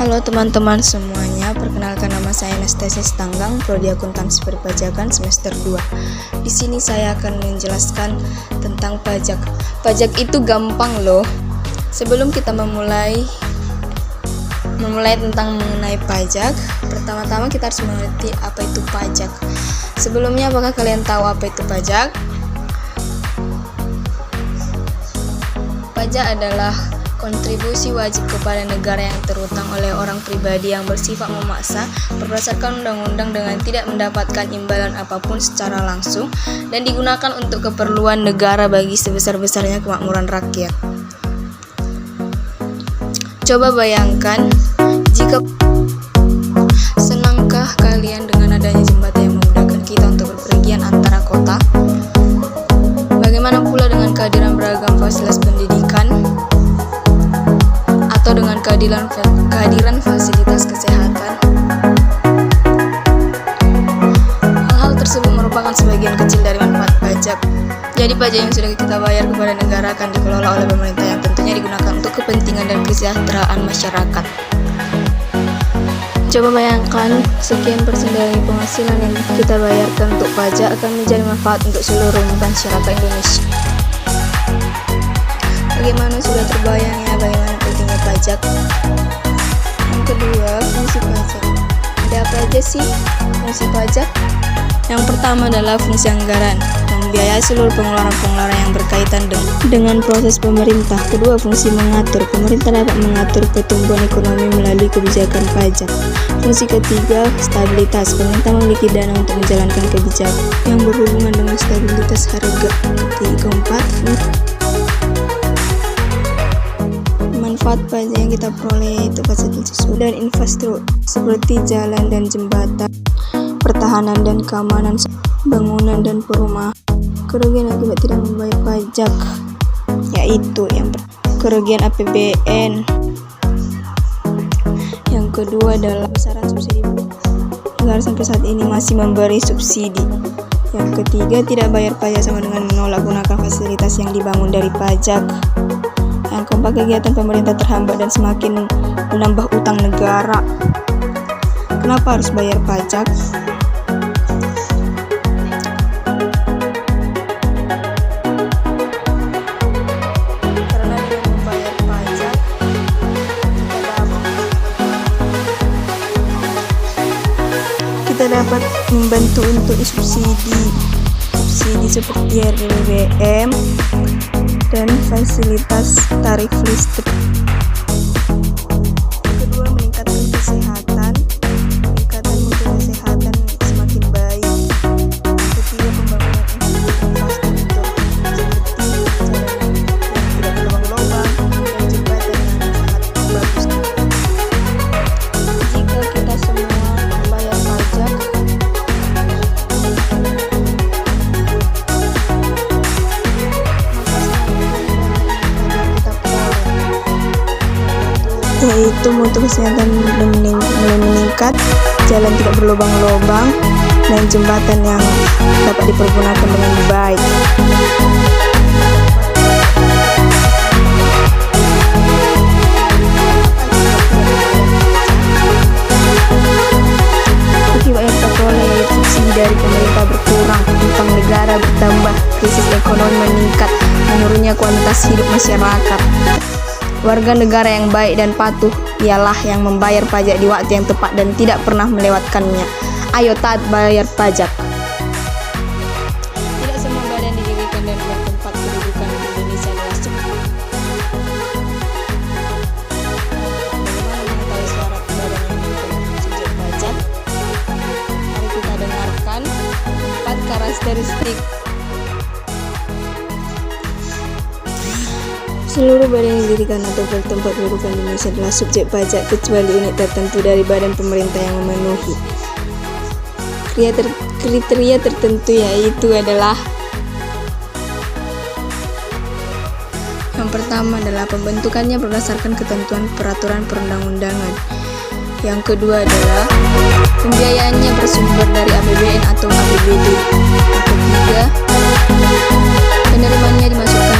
Halo teman-teman semuanya, perkenalkan nama saya Anastasia Stanggang, Prodi Akuntansi Perpajakan semester 2. Di sini saya akan menjelaskan tentang pajak. Pajak itu gampang loh. Sebelum kita memulai tentang mengenai pajak, pertama-tama kita harus mengerti apa itu pajak. Sebelumnya, apakah kalian tahu apa itu pajak? Pajak adalah kontribusi wajib kepada negara yang terutang oleh orang pribadi yang bersifat memaksa berdasarkan undang-undang dengan tidak mendapatkan imbalan apapun secara langsung dan digunakan untuk keperluan negara bagi sebesar-besarnya kemakmuran rakyat. Coba bayangkan jika senangkah kalian dengan adanya jembatan yang memudahkan kita untuk berpergian antara kota? Bagaimana pula dengan kehadiran beragam fasilitas pendidikan? Atau dengan kehadiran fasilitas kesehatan? Hal-hal tersebut merupakan sebagian kecil dari manfaat pajak. Jadi pajak yang sudah kita bayar kepada negara akan dikelola oleh pemerintah yang tentunya digunakan untuk kepentingan dan kesejahteraan masyarakat. Coba bayangkan sekian persen dari penghasilan yang kita bayarkan untuk pajak akan menjadi manfaat untuk seluruh masyarakat Indonesia. Bagaimana, sudah terbayang ya bagaimana pentingnya pajak? Yang kedua, fungsi pajak. Ada apa aja sih fungsi pajak? Yang pertama adalah fungsi anggaran, membiayai seluruh pengeluaran yang berkaitan dengan proses pemerintah. Kedua, fungsi mengatur. Pemerintah dapat mengatur pertumbuhan ekonomi melalui kebijakan pajak. Fungsi ketiga, stabilitas. Pemerintah memiliki dana untuk menjalankan kebijakan yang berhubungan dengan stabilitas harga. Keempat, manfaat pajak yang kita peroleh itu fasilitas dan infrastruktur seperti jalan dan jembatan, pertahanan dan keamanan, bangunan dan perumahan. Kerugian akibat tidak membayar pajak yaitu yang kerugian APBN. Yang kedua adalah besaran subsidi. Negara sampai saat ini masih memberi subsidi. Yang ketiga, tidak bayar pajak sama dengan menolak gunakan fasilitas yang dibangun dari pajak. Yang keempat, kegiatan pemerintah terhambat dan semakin menambah utang negara. Kenapa harus bayar pajak? Karena dengan membayar pajak kita dapat membantu untuk subsidi seperti BBM dan fasilitas tarif listrik. Kedua, meningkatkan kesehatan. Meningkatkan mutu kesehatan semakin baik. Ketiga, pembangunan infrastruktur seperti jalan yang tidak berlubang-lubang dan jembatan yang sangat bagus. Jika kita semua membayar pajak, yaitu mutu kesehatan mulai meningkat, jalan tidak berlubang-lubang, dan jembatan yang dapat dipergunakan dengan baik. Akibat yang kita peroleh yaitu subsidi dari pemerintah berkurang, utang negara bertambah, krisis ekonomi meningkat, menurunnya kualitas hidup masyarakat. Warga negara yang baik dan patuh ialah yang membayar pajak di waktu yang tepat dan tidak pernah melewatkannya. Ayo taat bayar pajak. Tidak semua badan didirikan dan bertempat kedudukan di Indonesia adalah cepat. Bagaimana mengetahui syarat badan yang didirikan subjek pajak? Mari kita dengarkan 4 karakteristik. Seluruh badan yang didirikan atau bertempat kedudukan di Indonesia adalah subjek pajak kecuali unit tertentu dari badan pemerintah yang memenuhi kriteria tertentu, yaitu adalah yang pertama adalah pembentukannya berdasarkan ketentuan peraturan perundang-undangan. Yang kedua adalah pembiayaannya bersumber dari APBN atau APBD. Yang ketiga, penerimaannya dimasukkan